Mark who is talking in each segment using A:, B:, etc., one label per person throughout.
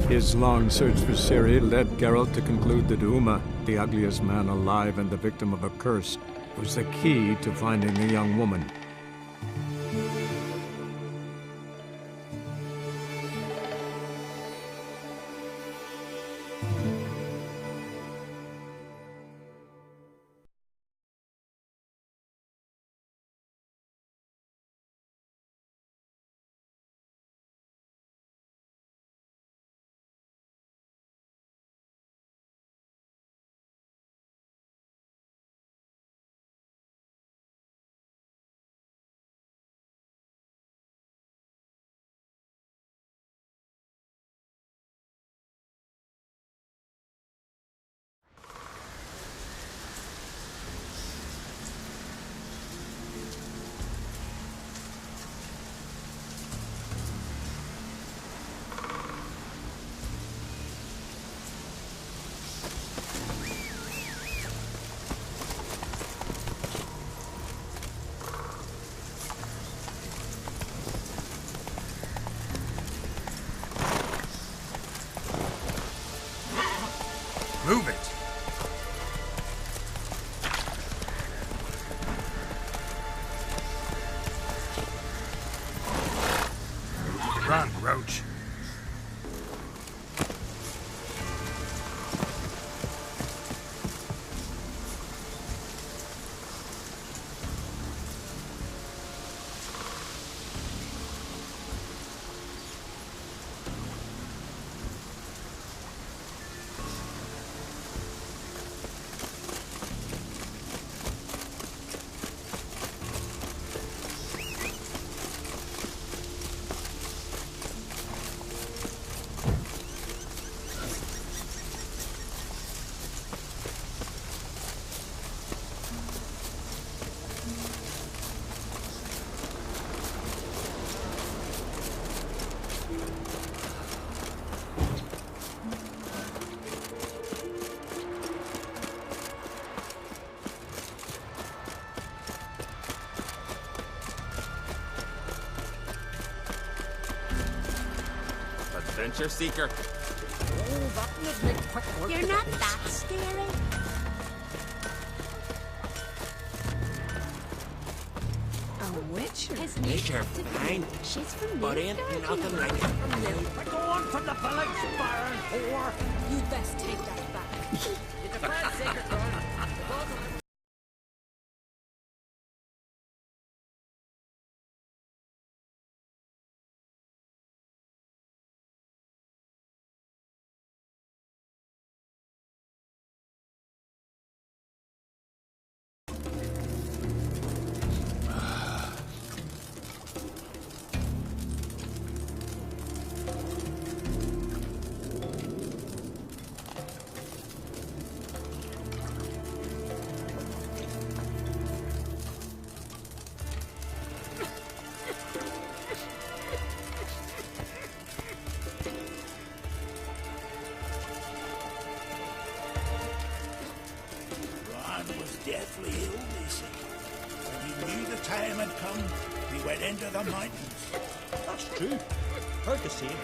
A: His long search for Ciri led Geralt to conclude that Uma, the ugliest man alive and the victim of a curse, was the key to finding the young woman.
B: Move it! Run, Roach.
C: Adventure seeker.
D: Oh, that would make quick work.
E: You're not that scary.
D: A witcher.
E: His
C: Make her
E: name's
C: fine,
E: She's from
C: but ain't
E: Nilfgaard,
C: nothing
E: you know.
C: like it.
D: Go on from the village, baron whore.
E: You'd best take that back.
D: It's a bad secret, girl. The gods will-
F: Ron was deathly ill, they say. When he knew the time had come, he went into the mountains.
G: That's true. Heard the same.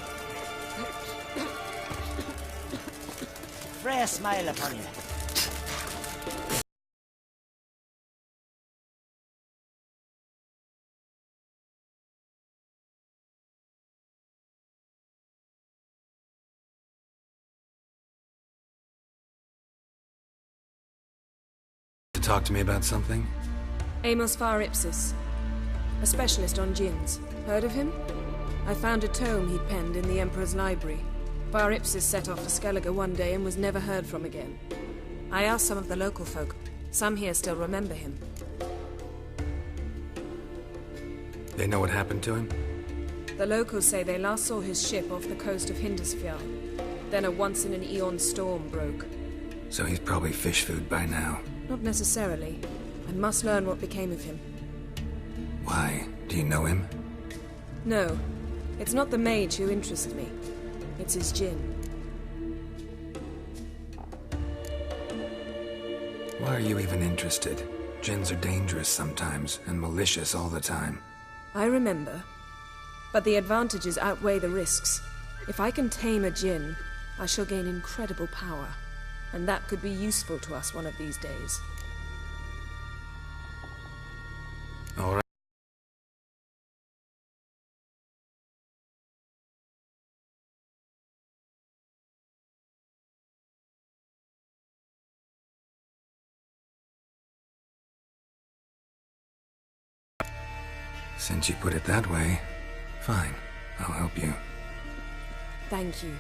G: Fresh smile upon you.
B: To talk to me about something?
H: Amos Far Ipsus, a specialist on djinns. Heard of him? I found a tome he'd penned in the Emperor's library. Far Ipsus set off for Skellige one day and was never heard from again. I asked some of the local folk. Some here still remember him.
B: They know what happened to him?
H: The locals say they last saw his ship off the coast of Hindisfjall. Then a once-in-an-eon storm broke.
B: So he's probably fish food by now.
H: Not necessarily. I must learn what became of him.
B: Why? Do you know him?
H: No. It's not the mage who interests me. It's his djinn.
B: Why are you even interested? Djinns are dangerous sometimes, and malicious all the time.
H: I remember. But the advantages outweigh the risks. If I can tame a djinn, I shall gain incredible power. And that could be useful to us one of these days.
B: All right. Since you put it that way, fine. I'll help you.
H: Thank you.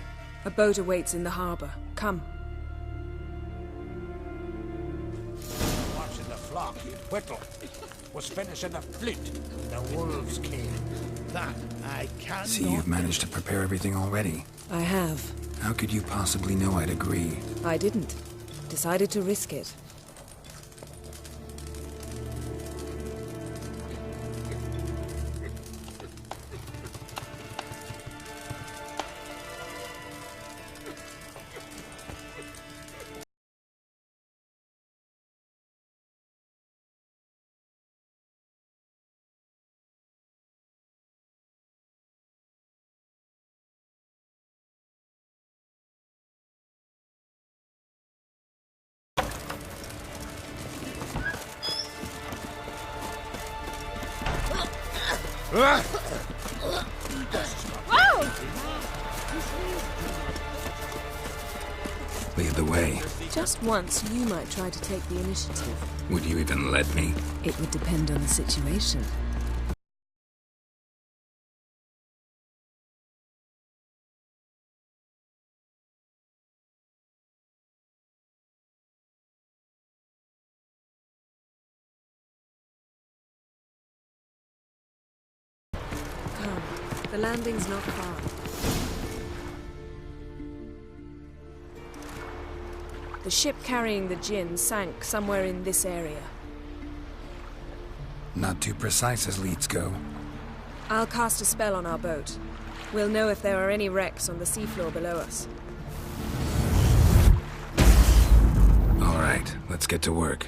H: A boat awaits in the harbor. Come.
F: Watching the flock in Whittle. Was finishing a flute. The wolves came. That I cannot...
B: See, you've managed to prepare everything already.
H: I have.
B: How could you possibly know I'd agree?
H: I didn't. Decided to risk it.
B: Lead the way.
H: Just once, you might try to take the initiative.
B: Would you even let me?
H: It would depend on the situation. Come. The landing's not far. The ship carrying the djinn sank somewhere in this area.
B: Not too precise as leads go.
H: I'll cast a spell on our boat. We'll know if there are any wrecks on the seafloor below us.
B: All right, let's get to work.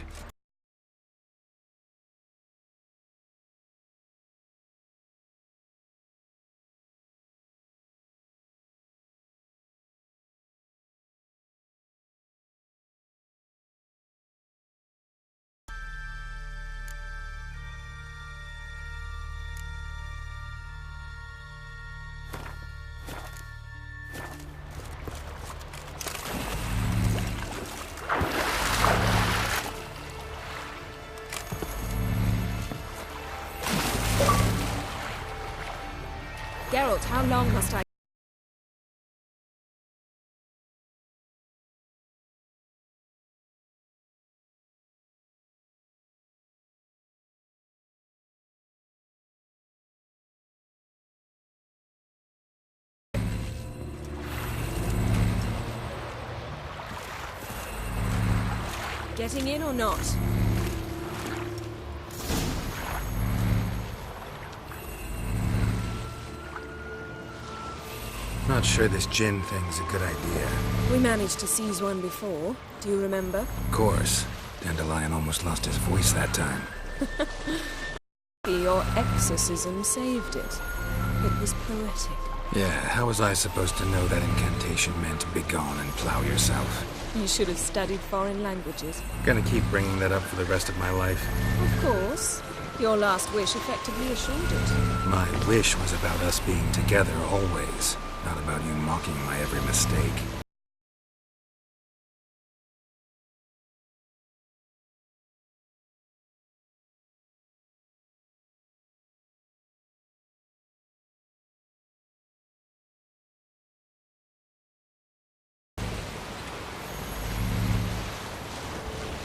H: Geralt, how long must I... Getting in or not?
B: Not sure this djinn thing's a good idea.
H: We managed to seize one before. Do you remember?
B: Of course. Dandelion almost lost his voice that time.
H: Your exorcism saved it. It was poetic.
B: Yeah, how was I supposed to know that incantation meant begone and plow yourself?
H: You should have studied foreign languages.
B: Gonna keep bringing that up for the rest of my life.
H: Of course. Your last wish effectively assured it.
B: My wish was about us being together always, not about you mocking my every mistake.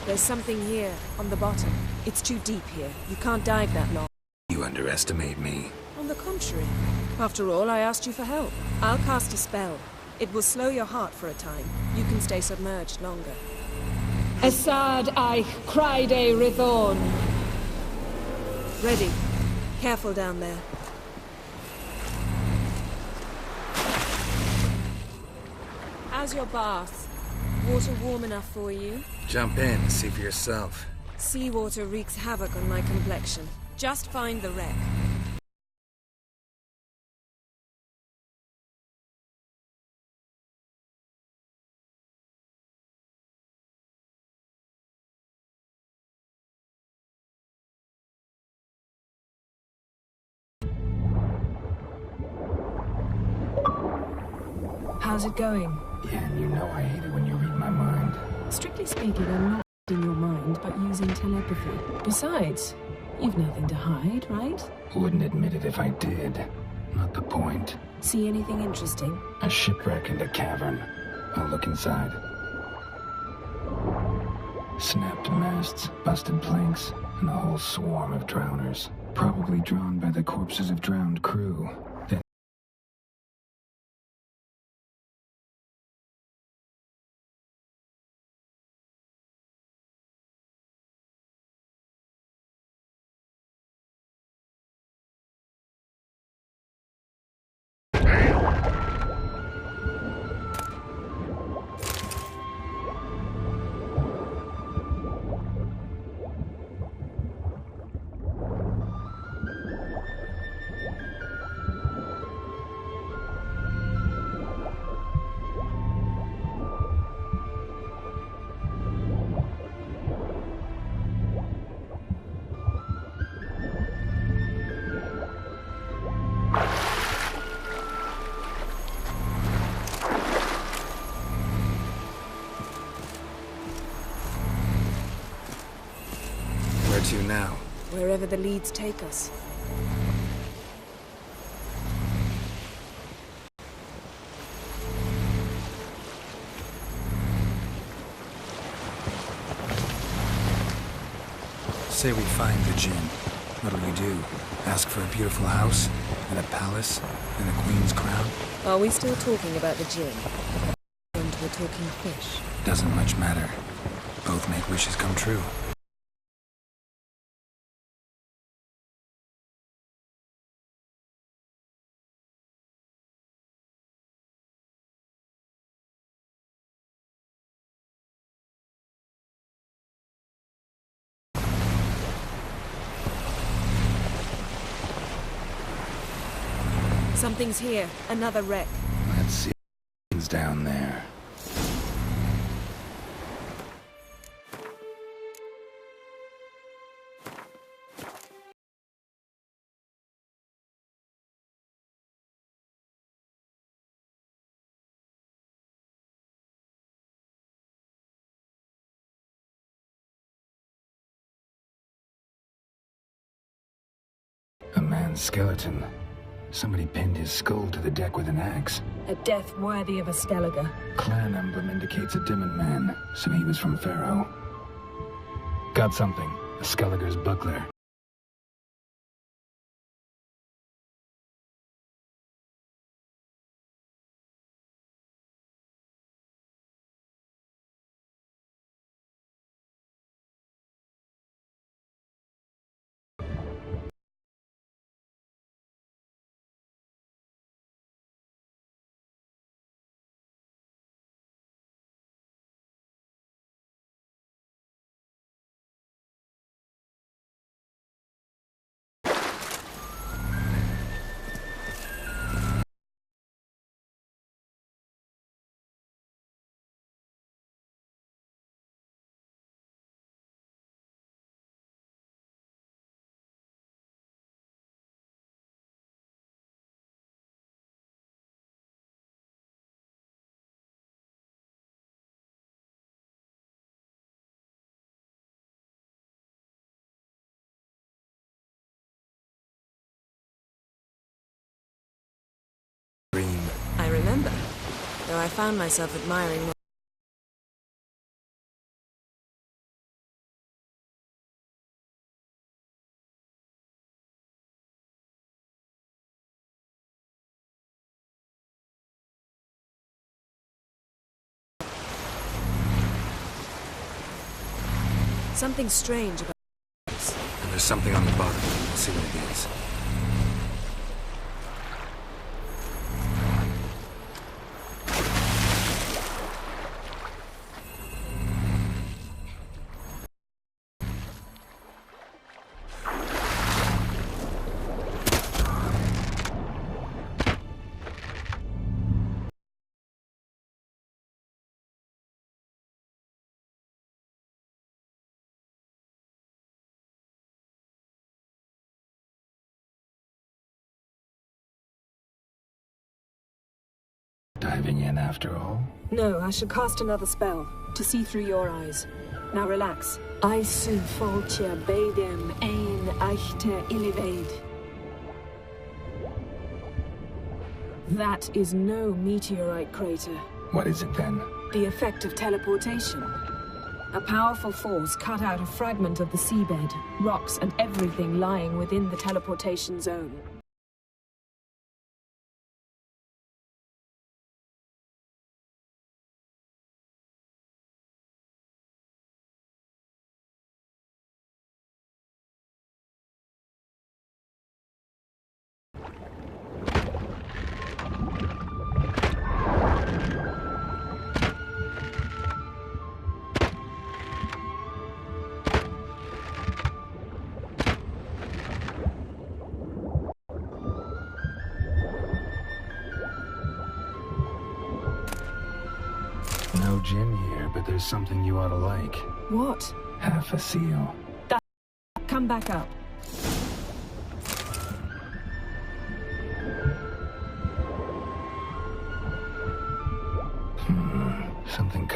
H: There's something here, on the bottom. It's too deep here. You can't dive that long.
B: You underestimate me.
H: On the contrary. After all, I asked you for help. I'll cast a spell. It will slow your heart for a time. You can stay submerged longer.
I: Assad I cried a Rithorn.
H: Ready. Careful down there. How's your bath? Water warm enough for you?
B: Jump in, see for yourself.
H: Seawater wreaks havoc on my complexion. Just find the wreck. How's it going?
B: Yeah, and you know I hate it when you read my mind.
H: Strictly speaking, I'm not in your mind, but using telepathy. Besides, you've nothing to hide, right?
B: Wouldn't admit it if I did. Not the point.
H: See anything interesting?
B: A shipwreck and a cavern. I'll look inside. Snapped masts, busted planks, and a whole swarm of drowners. Probably drawn by the corpses of drowned crew. Then where to now?
H: Wherever the leads take us.
B: Say we find the Jinn. What'll you do? Ask for a beautiful house? And a palace? And a queen's crown?
H: Are we still talking about the Jinn? And we're talking fish.
B: Doesn't much matter. Both make wishes come true.
H: Something's here. Another wreck.
B: Let's see what's down there. A man's skeleton. Somebody pinned his skull to the deck with an axe.
H: A death worthy of a Skellige.
B: Clan emblem indicates a Dimmen man, so he was from Pharaoh. Got something. A Skellige's buckler.
H: I remember, though I found myself admiring something strange about
B: And there's something on the bottom. We'll see what it is. Diving in after all?
H: No, I should cast another spell to see through your eyes. Now relax. Eisu foltia bedem ein eichte illivaid. That is no meteorite crater.
B: What is it then?
H: The effect of teleportation. A powerful force cut out a fragment of the seabed, rocks and everything lying within the teleportation zone.
B: No gin here, but there's something you ought to like.
H: What?
B: Half a seal.
H: Come back up.
B: Something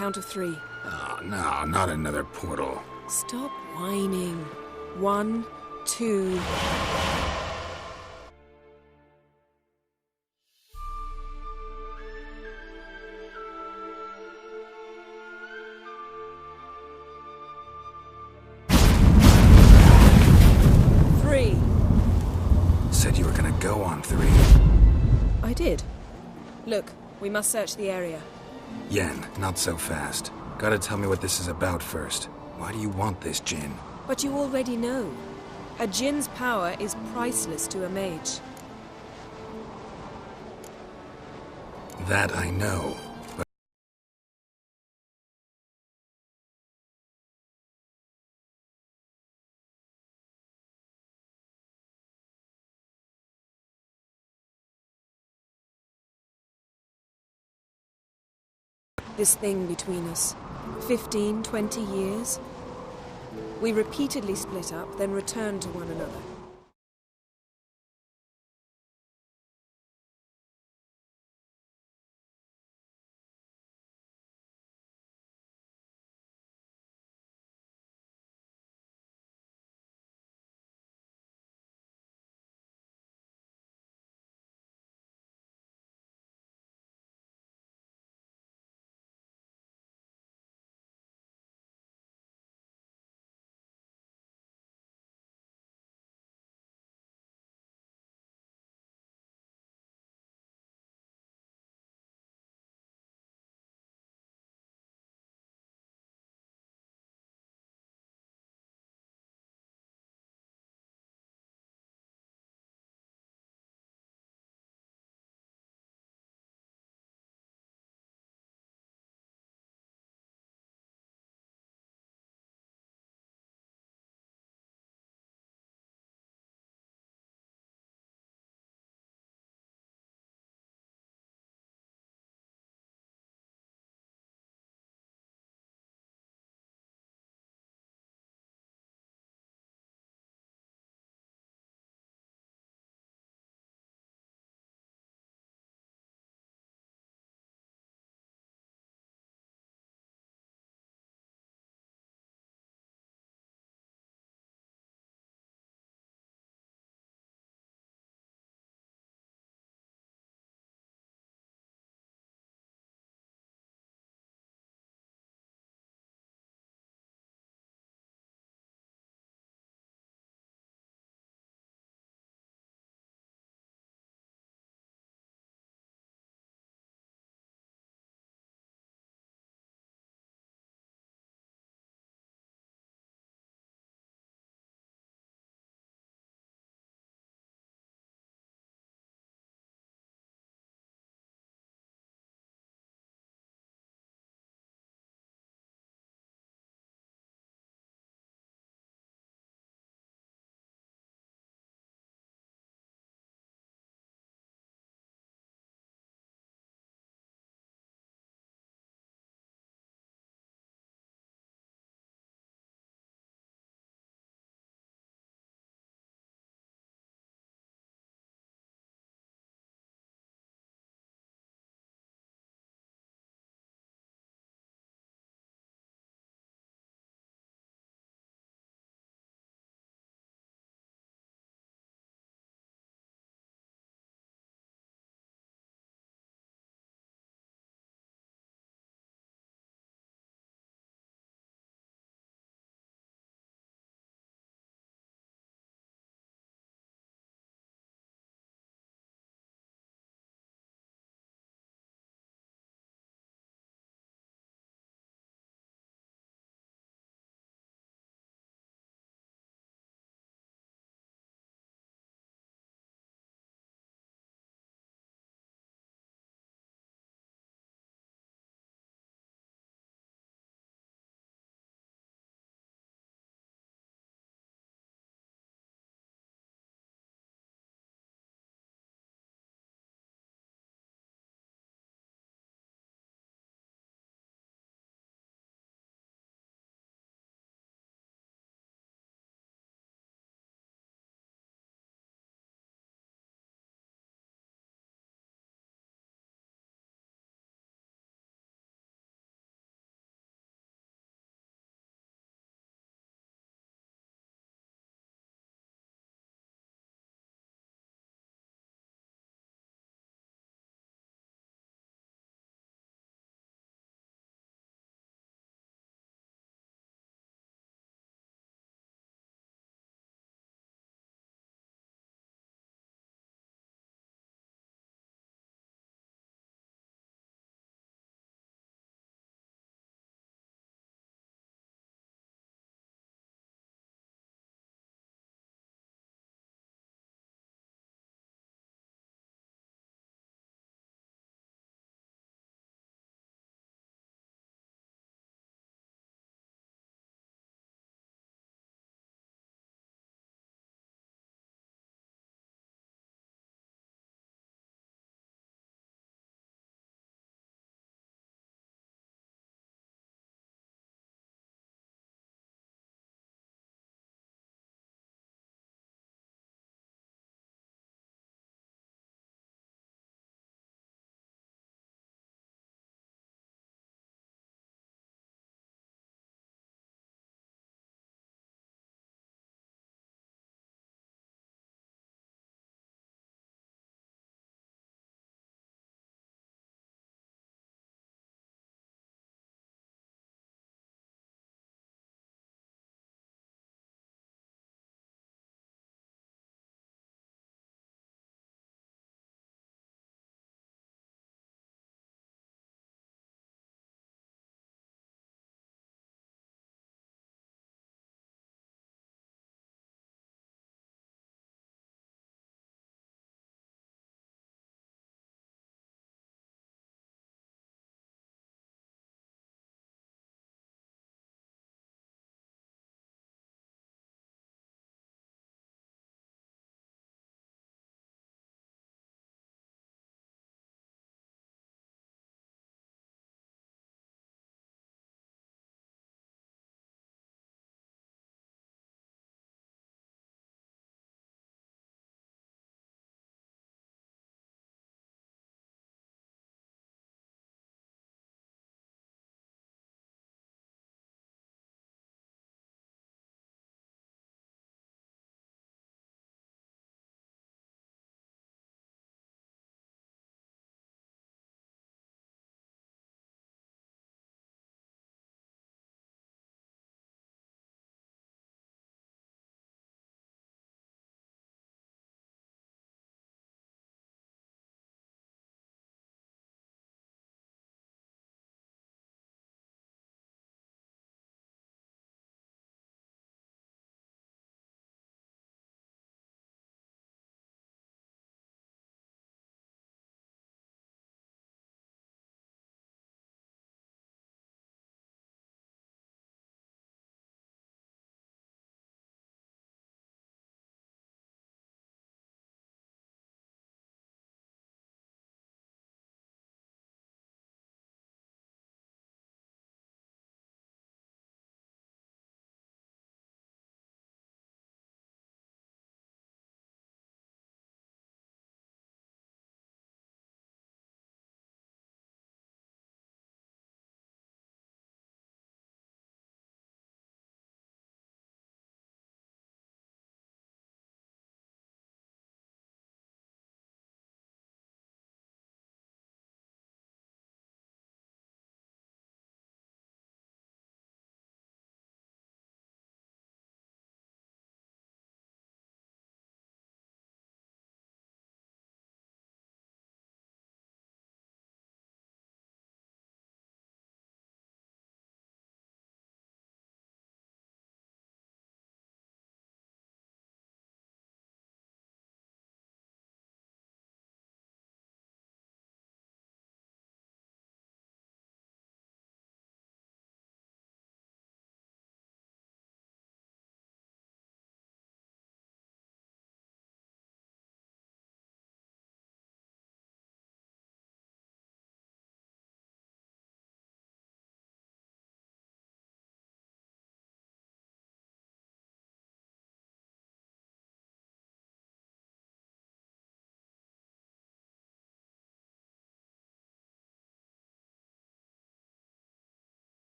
H: Count of 3.
F: Oh, no, not another portal.
H: Stop whining. 1, 2...
F: Said you were gonna go on 3.
H: I did. Look, we must search the area.
F: Yen, not so fast. Gotta tell me what this is about first. Why do you want this Jinn?
H: But you already know. A Jinn's power is priceless to a mage.
F: That I know.
H: This thing between us. 15, 20 years. We repeatedly split up, then returned to one another.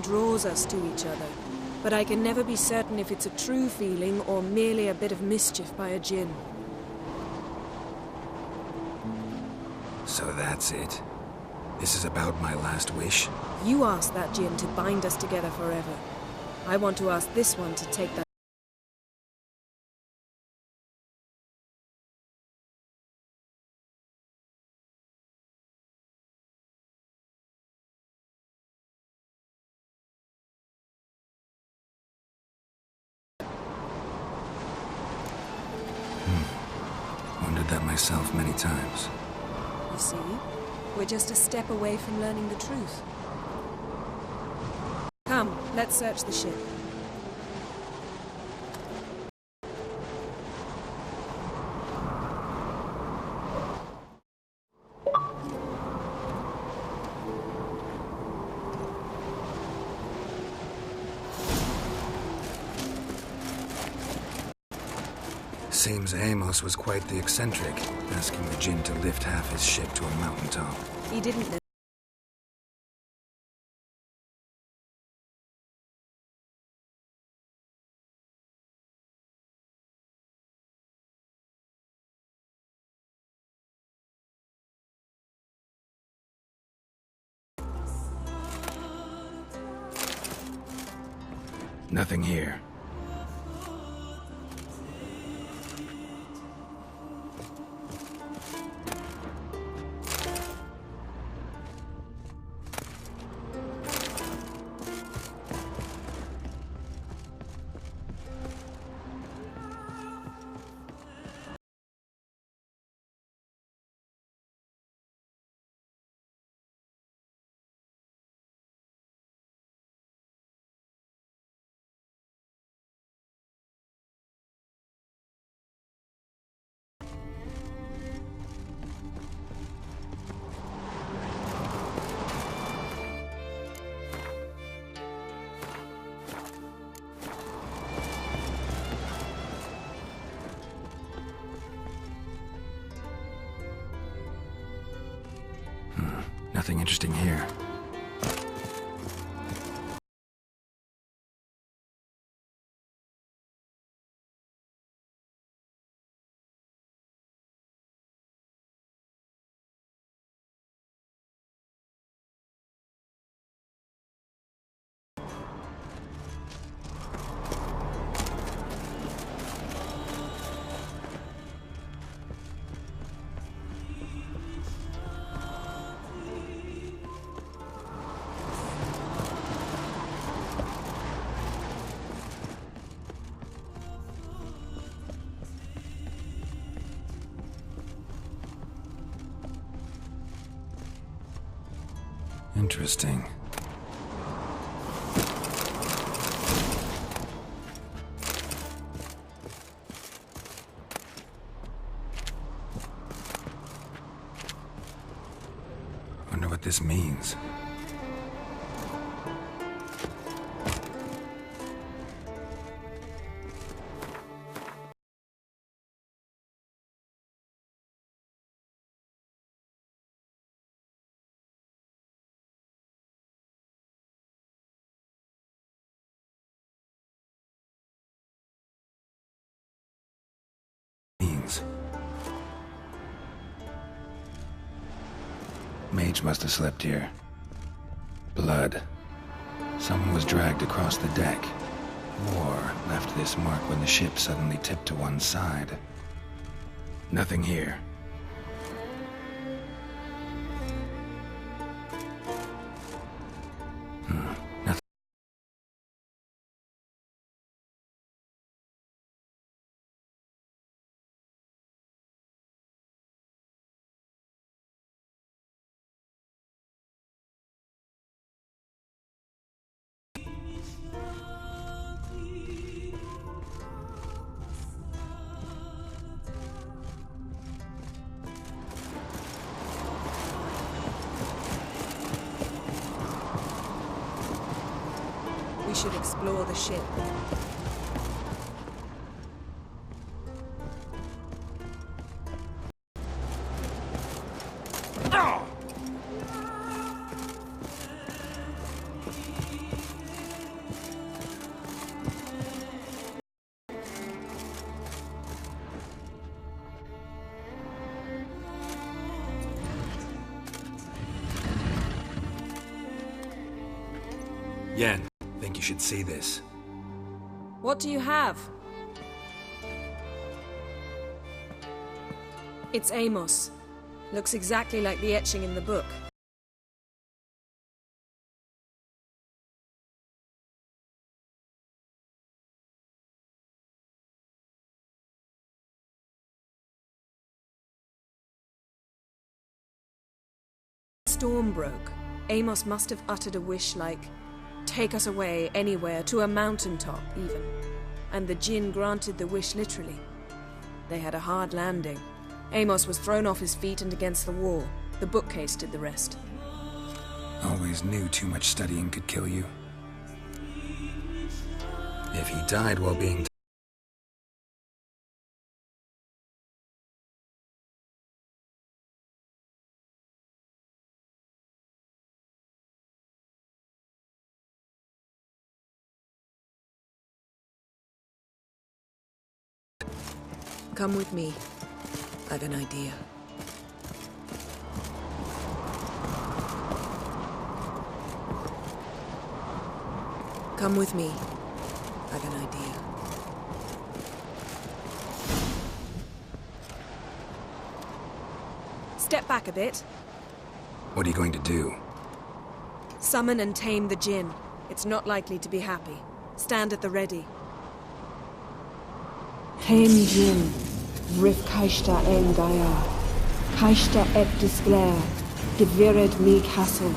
H: draws us to each other, but I can never be certain if it's a true feeling or merely a bit of mischief by a djinn.
B: So that's it. This is about my last wish?
H: You asked that djinn to bind us together forever. I want to ask this one to take that.
B: Wondered that myself many times.
H: You see, we're just a step away from learning the truth. Come, let's search the ship.
B: Seems Amos was quite the eccentric, asking the djinn to lift half his ship to a mountaintop.
H: He didn't know.
B: Nothing here. Nothing interesting here. Interesting. Wonder what this means. Mage must have slept here. Blood. Someone was dragged across the deck. War left this mark when the ship suddenly tipped to one side. Nothing here. Nothing.
H: We should explore the ship.
B: Yen, think you should see this.
H: What do you have? It's Amos. Looks exactly like the etching in the book. Storm broke. Amos must have uttered a wish like, "Take us away, anywhere, to a mountaintop, even." And the Jinn granted the wish literally. They had a hard landing. Amos was thrown off his feet and against the wall. The bookcase did the rest.
B: Always knew too much studying could kill you. If he died while being...
H: Come with me. I've an idea. Come with me. I've an idea. Step back a bit.
B: What are you going to do?
H: Summon and tame the Jinn. It's not likely to be happy. Stand at the ready.
I: Tame Jinn, Rif Kaishta en Gaia, Kaishta et Disclair, Devired me castle.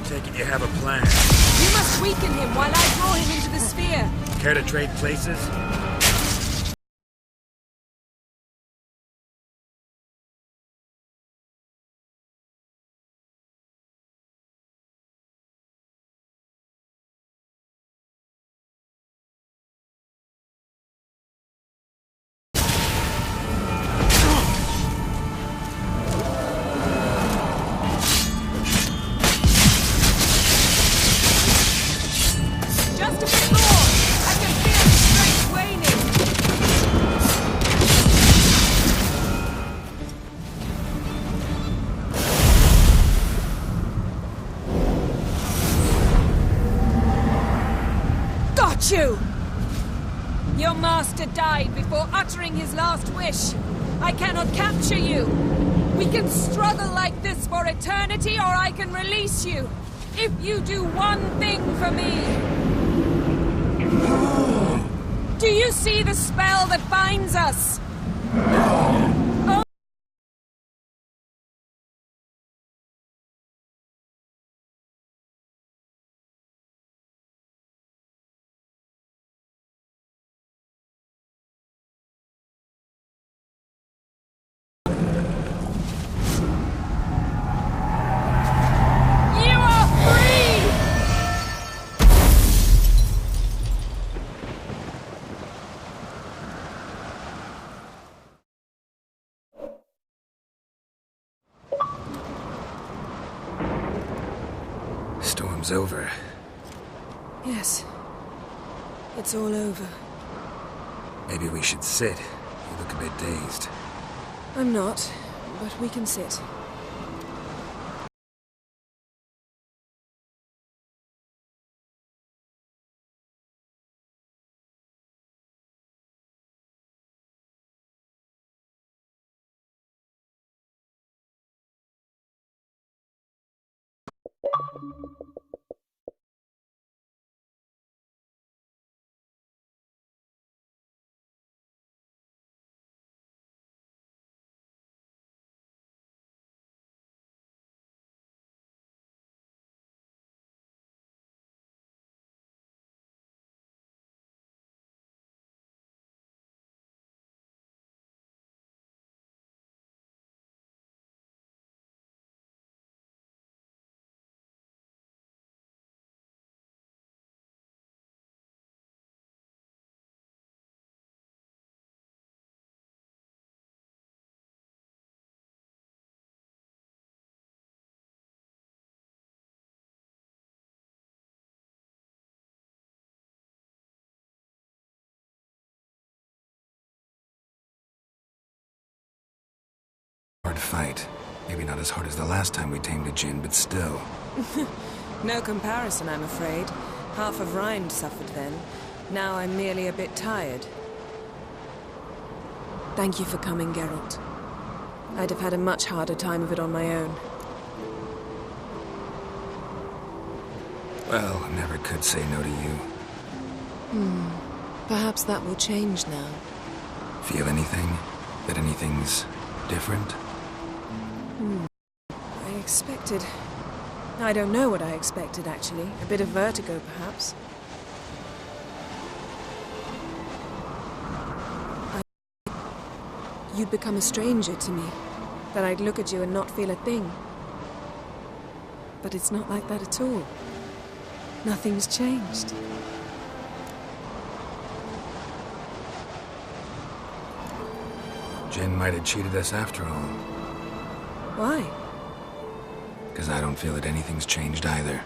B: Take it you have a plan.
H: You must weaken him while I draw him into the sphere.
B: Care to trade places?
H: Just a bit more! I can feel the strength waning! Got you! Your master died before uttering his last wish. I cannot capture you. We can struggle like this for eternity, or I can release you. If you do one thing for me. Do you see the spell that binds us? You are free!
B: Storm's over.
H: Yes. It's all over.
B: Maybe we should sit. You look a bit dazed.
H: I'm not, but we can sit.
B: fight. Maybe not as hard as the last time we tamed a djinn, but still.
H: No comparison, I'm afraid. Half of Rind suffered then. Now I'm merely a bit tired. Thank you for coming, Geralt. I'd have had a much harder time of it on my own.
B: Well, I never could say no to you.
H: Perhaps that will change now.
B: Feel anything? That anything's different?
H: I expected... I don't know what I expected, actually. A bit of vertigo, perhaps. You'd become a stranger to me. That I'd look at you and not feel a thing. But it's not like that at all. Nothing's changed.
B: Jinn might have cheated us after all.
H: Why?
B: Because I don't feel that anything's changed either.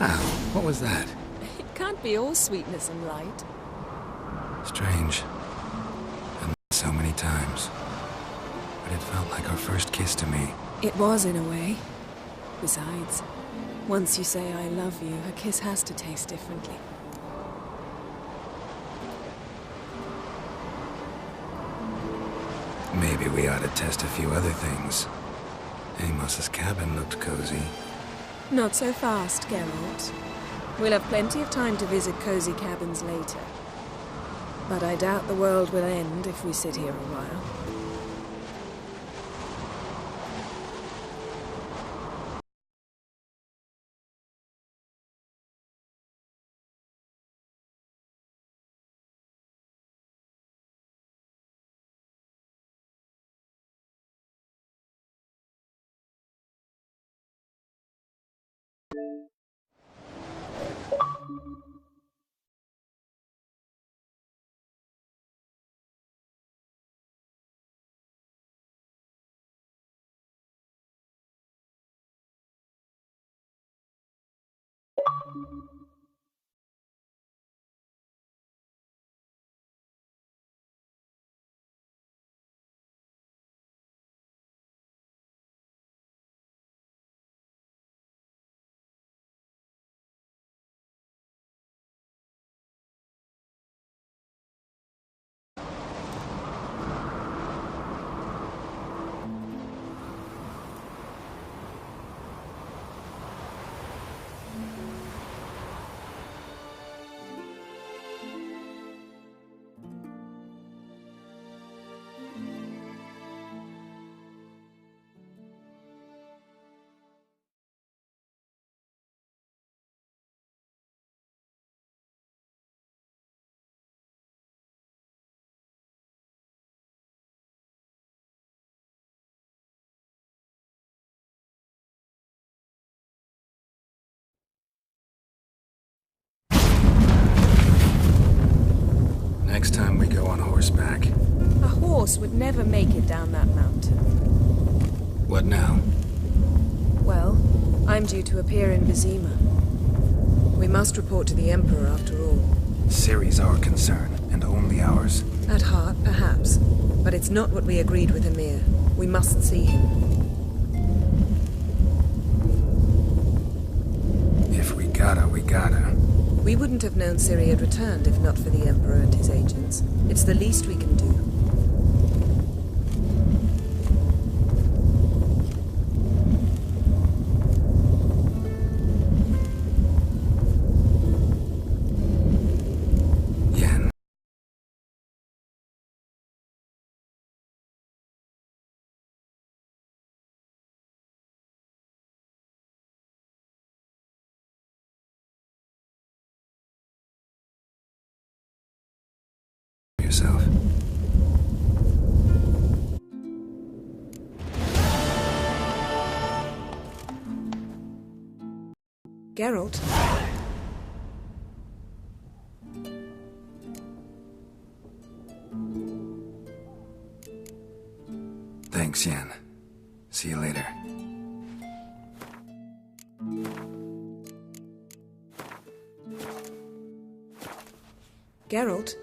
B: Ow, what was that?
H: It can't be all sweetness and light.
B: Strange. And so many times. But it felt like our first kiss to me.
H: It was, in a way. Besides, once you say I love you, a kiss has to taste differently.
B: Maybe we ought to test a few other things. Amos's cabin looked cozy.
H: Not so fast, Geralt. We'll have plenty of time to visit cozy cabins later. But I doubt the world will end if we sit here a while.
B: Next time we go on horseback.
H: A horse would never make it down that mountain.
B: What now?
H: Well, I'm due to appear in Vizima. We must report to the Emperor after all.
B: Ciri's our concern, and only ours.
H: At heart, perhaps. But it's not what we agreed with Emir. We must see him.
B: If we gotta, we gotta.
H: We wouldn't have known Ciri had returned if not for the Emperor and his agents. It's the least we can do.
B: Yen. Yourself.
H: Geralt?
B: Thanks, Yen. See you later.
H: Geralt?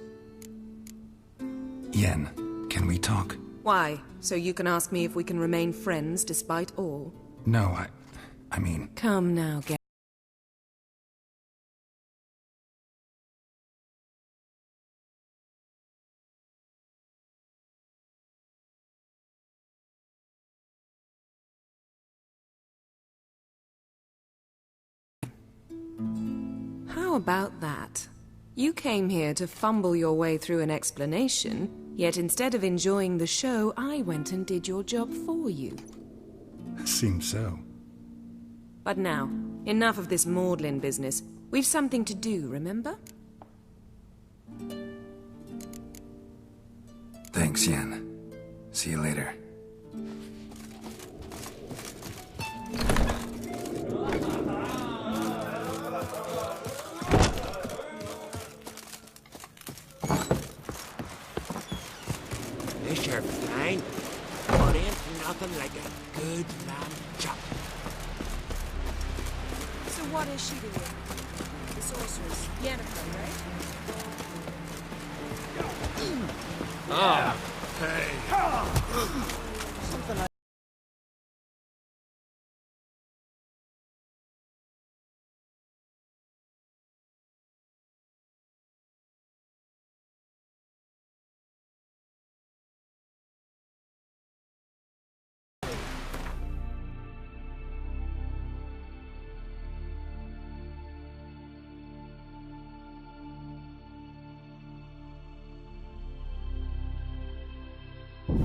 B: Yen, can we talk?
H: Why? So you can ask me if we can remain friends despite all?
B: No, I mean...
H: Come now, Geralt. How about that? You came here to fumble your way through an explanation, yet instead of enjoying the show, I went and did your job for you.
B: Seems so.
H: But now, enough of this maudlin business. We've something to do, remember?
B: Thanks, Yen. See you later.
F: This your fine, but ain't nothing like a good lamb chop.
H: So what is she doing? The sorceress, Yennefer, right?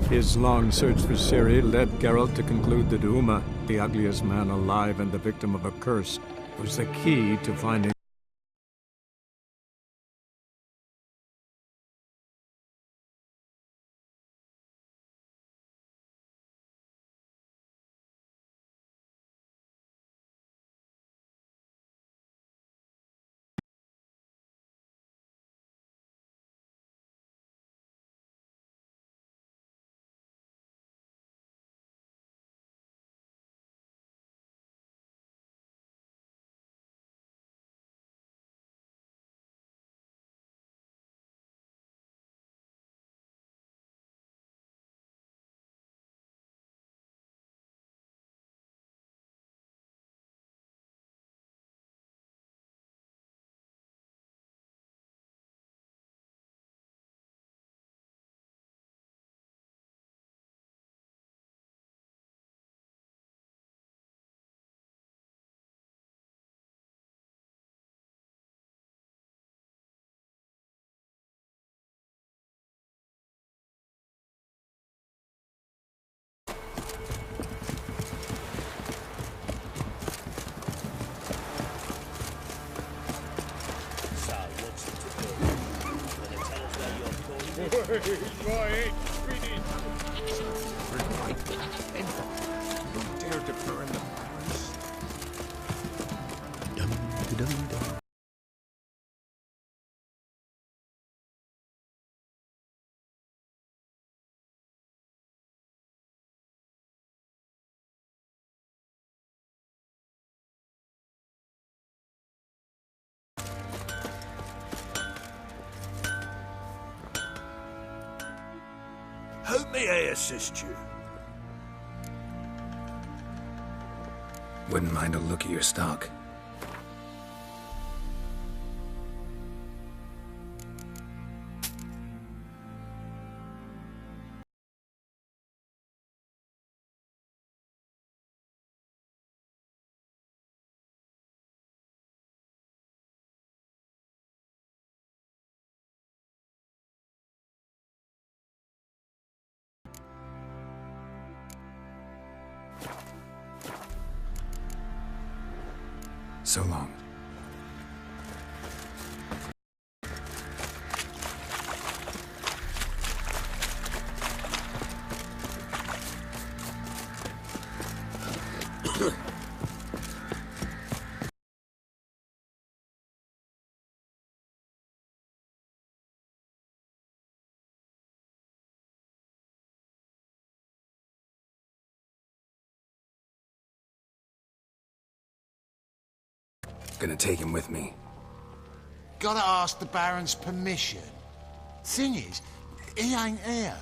A: His long search for Ciri led Geralt to conclude that Uma, the ugliest man alive and the victim of a curse, was the key to finding...
F: Don't dare to burn the barns.
J: How may I assist you?
B: Wouldn't mind a look at your stock. So long. gonna take him with me.
F: Gotta ask the Baron's permission. Thing is, he ain't here.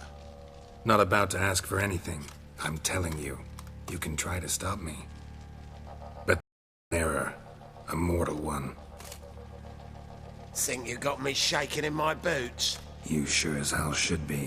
B: Not about to ask for anything. I'm telling you, you can try to stop me. But error, a mortal one.
J: Think you got me shaking in my boots?
B: You sure as hell should be.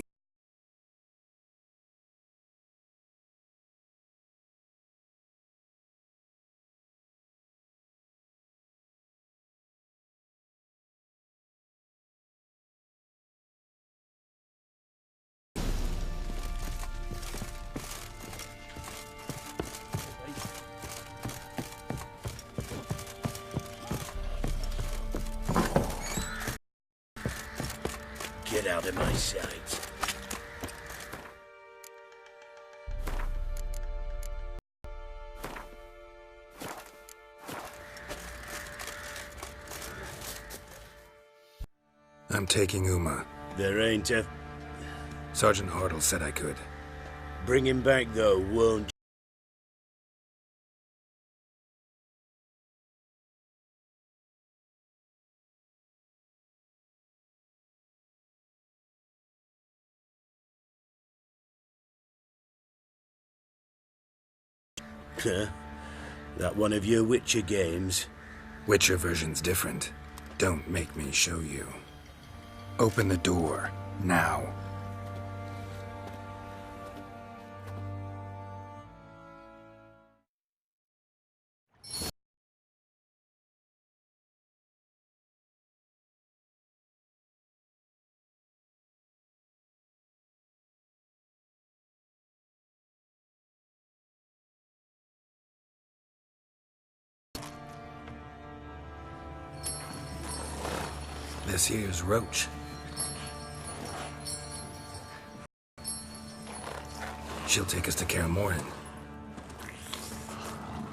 J: Get out of my sight.
B: I'm taking Uma.
J: There ain't a...
B: Sergeant Hartle said I could.
J: Bring him back, though, won't you? That one of your Witcher games?
B: Witcher version's different. Don't make me show you. Open the door, now. This here's Roach. She'll take us to Kaer Morhen.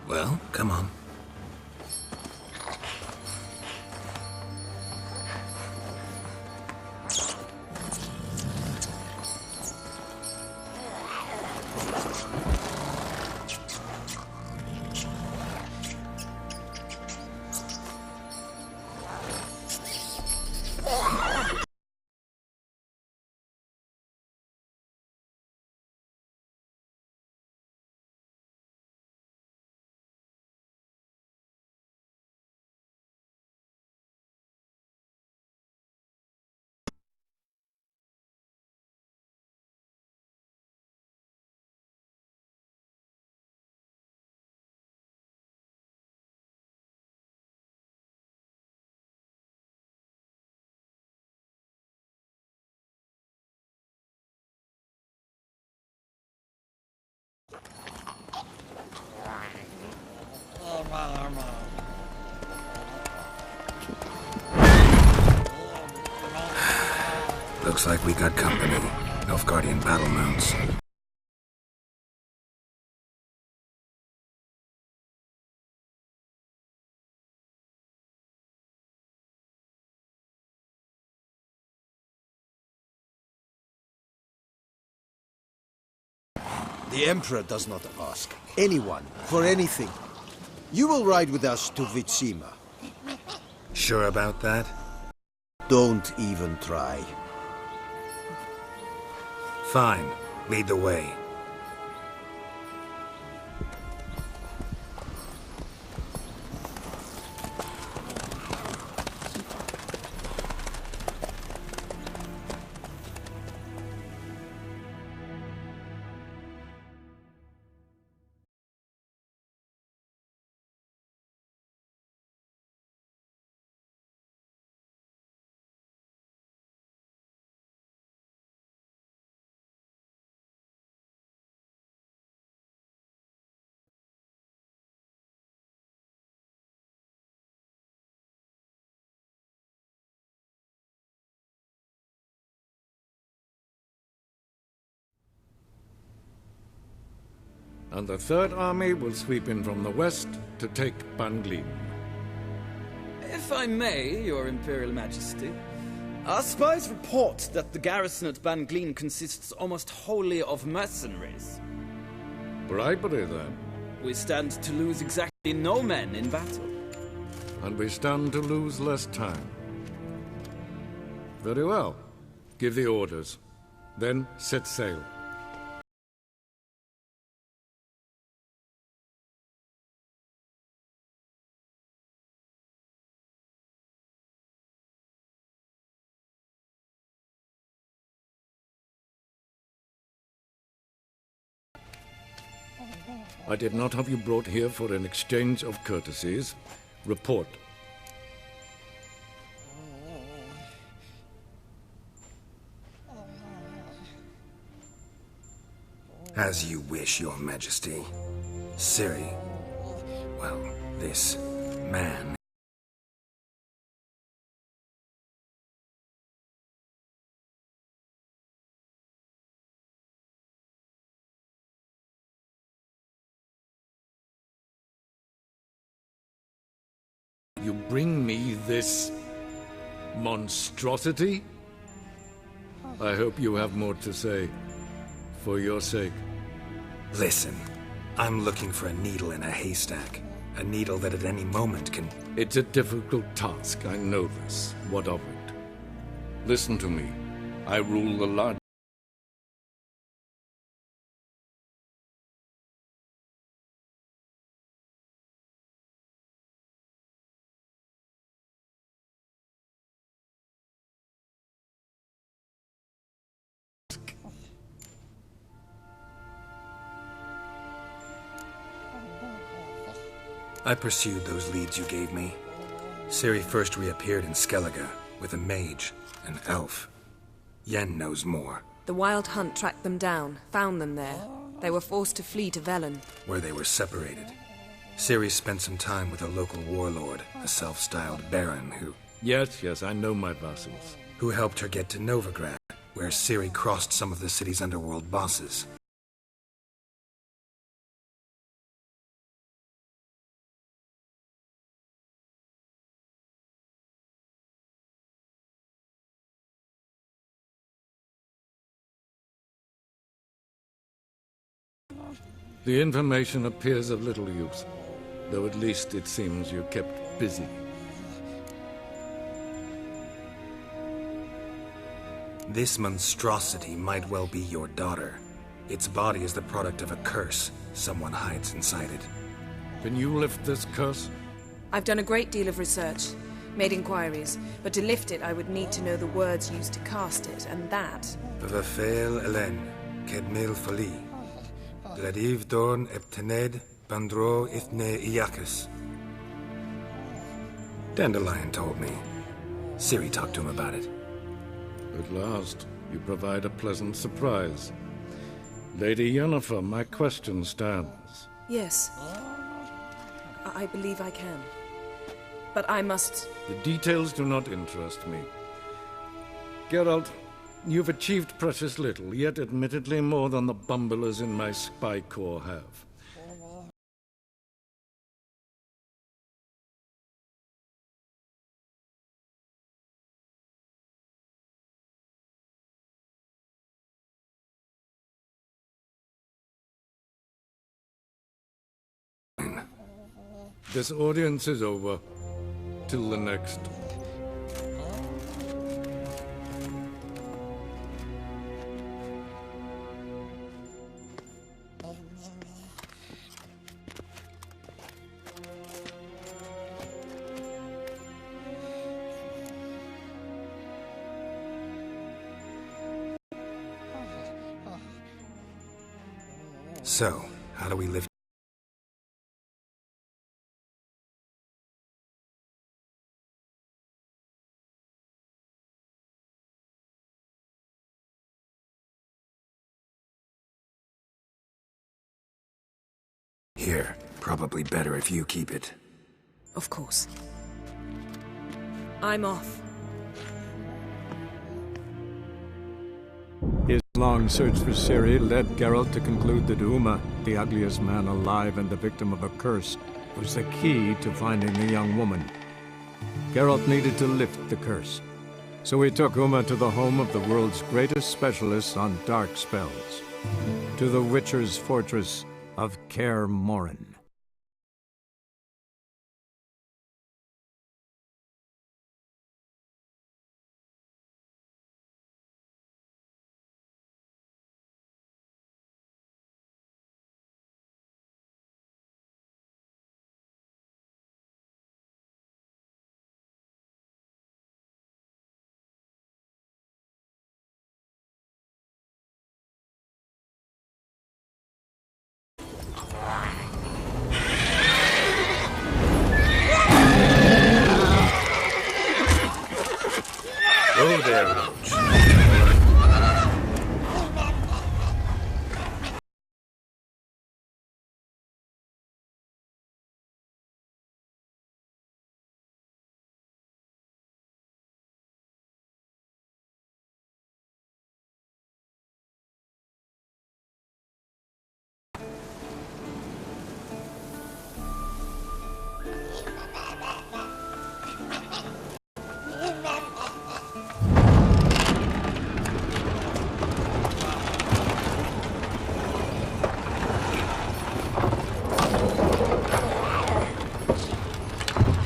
B: Well, come on. Looks like we got company. Nilfgaardian battle mounts.
K: The Emperor does not ask anyone for anything. You will ride with us to Vitsima.
B: Sure about that?
K: Don't even try.
B: Fine. Lead the way.
A: And the Third Army will sweep in from the west to take Ban Glin.
L: If I may, Your Imperial Majesty, our spies report that the garrison at Ban Glin consists almost wholly of mercenaries.
A: Bribery, then?
L: We stand to lose exactly no men in battle.
A: and we stand to lose less time. Very well. Give the orders. Then set sail. I did not have you brought here for an exchange of courtesies. Report.
B: As you wish, Your Majesty. Ciri, well, this man.
A: You bring me this monstrosity? I hope you have more to say, for your sake.
B: Listen, I'm looking for a needle in a haystack. A needle that at any moment can...
A: It's a difficult task, I know this. What of it? Listen to me. I rule the large...
B: I pursued those leads you gave me. Ciri first reappeared in Skellige with a mage, an elf. Yen knows more.
H: The Wild Hunt tracked them down, found them there. They were forced to flee to Velen,
B: where they were separated. Ciri spent some time with a local warlord, a self-styled baron who...
A: Yes, I know my vassals.
B: Who helped her get to Novigrad, where Ciri crossed some of the city's underworld bosses.
A: The information appears of little use, though at least it seems you kept busy.
B: This monstrosity might well be your daughter. Its body is the product of a curse. Someone hides inside it.
A: Can you lift this curse?
H: I've done a great deal of research, made inquiries, but to lift it I would need to know the words used to cast it, and that...
B: Vafel Elen, Kedmil Fali. Gladiv Dorn Eptened Bandro Ithne Iacus. Dandelion told me. Ciri talked to him about it.
A: At last, you provide a pleasant surprise. Lady Yennefer, my question stands.
H: Yes. I believe I can. But I must...
A: The details do not interest me. Geralt, you've achieved precious little, yet admittedly more than the bumblers in my spy corps have. This audience is over. Till the next.
B: So, how do we lift? Here, probably better if you keep it.
H: Of course. I'm off.
A: His long search for Ciri led Geralt to conclude that Uma, the ugliest man alive and the victim of a curse, was the key to finding the young woman. Geralt needed to lift the curse, so he took Uma to the home of the world's greatest specialists on dark spells, to the Witcher's fortress of Kaer Morhen.
F: there, Roach.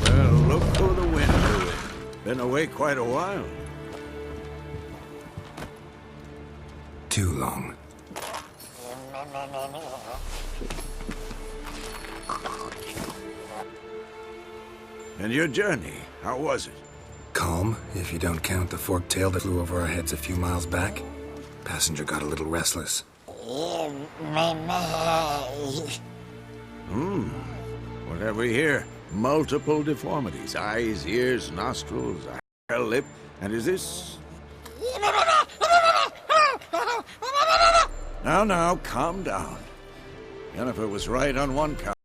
F: Well, look who the wind blew in. Been away quite a while.
B: Too long.
F: And your journey, how was it?
B: Calm, if you don't count the forked tail that flew over our heads a few miles back. Passenger got a little restless.
F: What have we here? Multiple deformities. Eyes, ears, nostrils, a lip. And is this... Now, calm down. Jennifer was right on one count.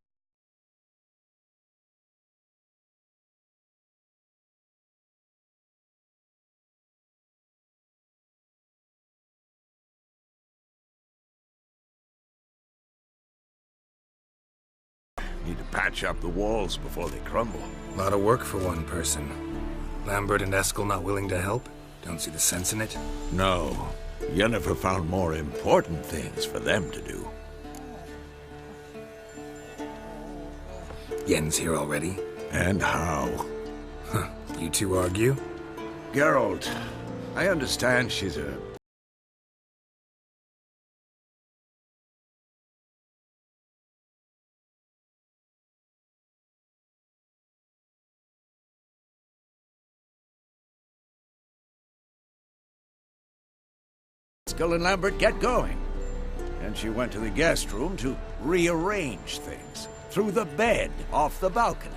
F: Need to patch up the walls before they crumble.
B: A lot of work for one person. Lambert and Eskel not willing to help? Don't see the sense in it?
F: No. Yennefer found more important things for them to do.
B: Yen's here already?
F: And how?
B: Huh. You two argue?
F: Geralt, I understand she's a... Eskel and Lambert, get going. And she went to the guest room to rearrange things. Through the bed, off the balcony.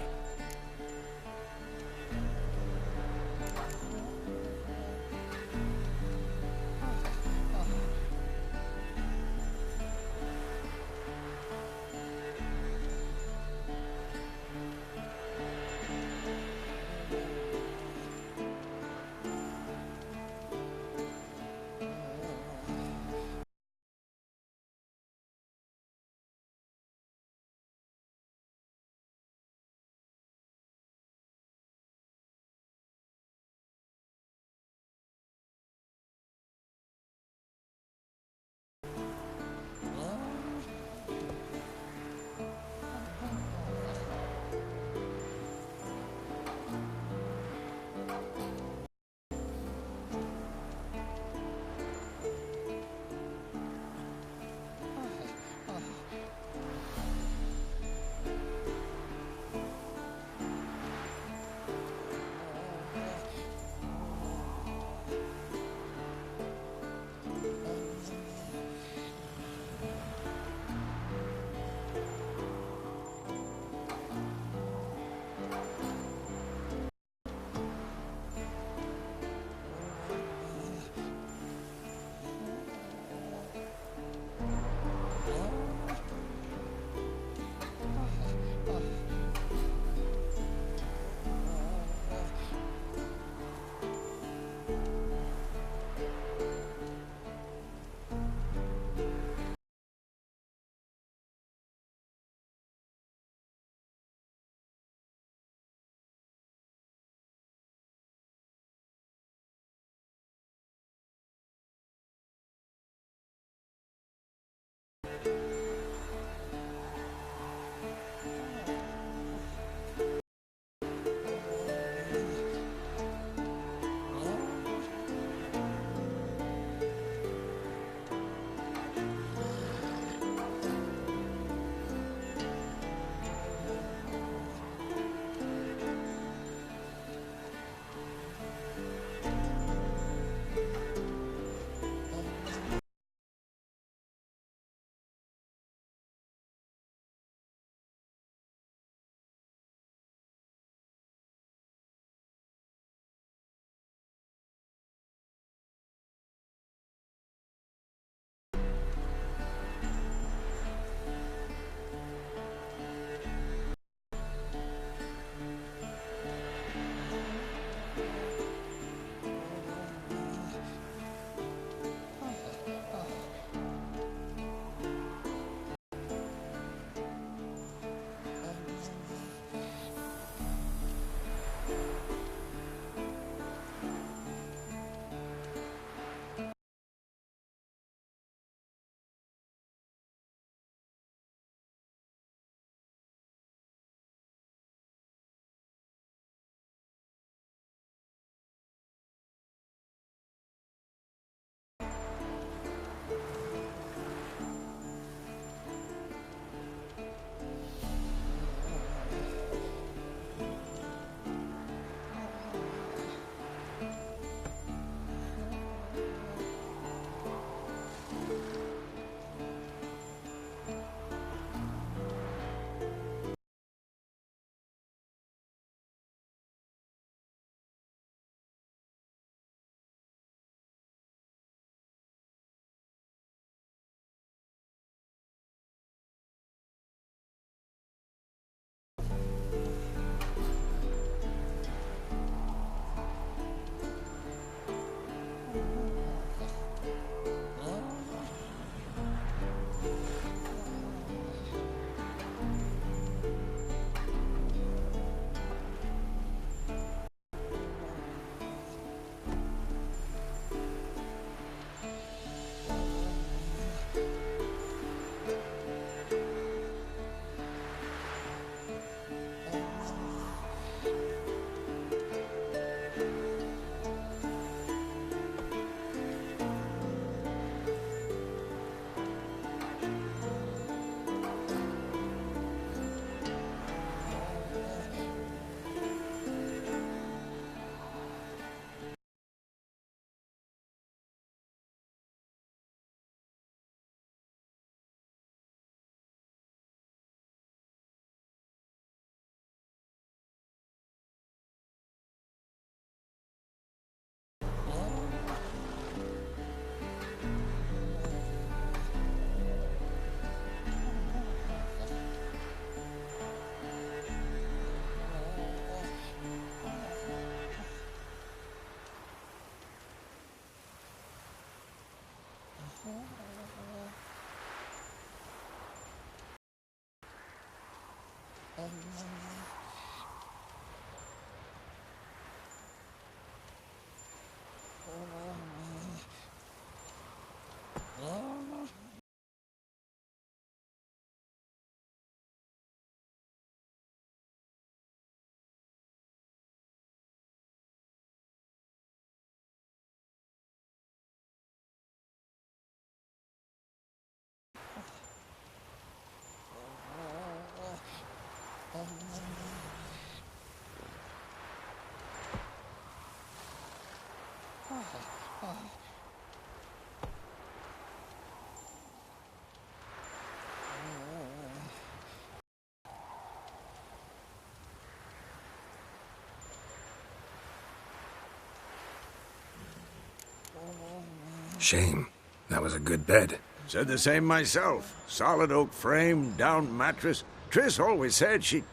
B: Shame. That was a good bed.
F: Said the same myself. Solid oak frame, down mattress. Triss always said she...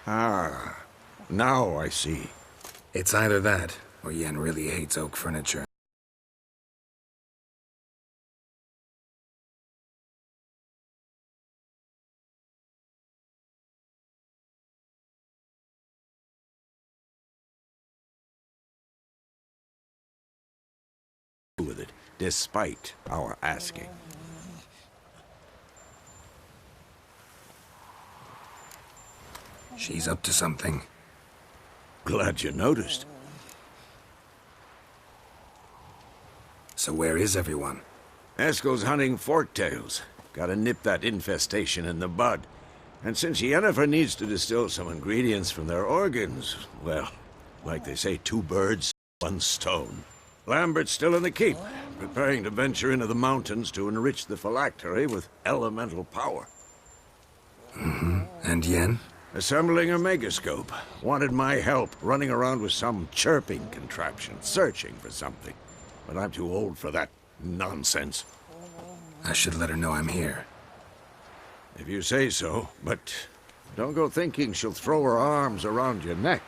F: Ah, now I see.
B: It's either that, or Yen really hates oak furniture.
F: With it, despite our asking.
B: She's up to something.
F: Glad you noticed.
B: So where is everyone?
F: Eskel's hunting forktails. Gotta nip that infestation in the bud. And since Yennefer needs to distill some ingredients from their organs, well, like they say, 2 birds, 1 stone. Lambert's still in the keep, preparing to venture into the mountains to enrich the phylactery with elemental power.
B: Mm-hmm. And Yen?
F: Assembling a megascope. Wanted my help running around with some chirping contraption, searching for something. But I'm too old for that nonsense.
B: I should let her know I'm here.
F: If you say so, but don't go thinking she'll throw her arms around your neck.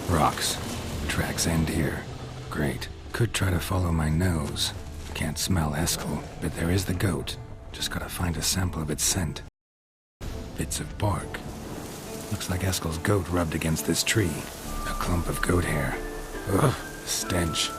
B: Rocks. Tracks end here. Great. Could try to follow my nose. Can't smell Eskel, but there is the goat. Just gotta find a sample of its scent. Bits of bark. Looks like Eskel's goat rubbed against this tree. A clump of goat hair. Ugh, stench.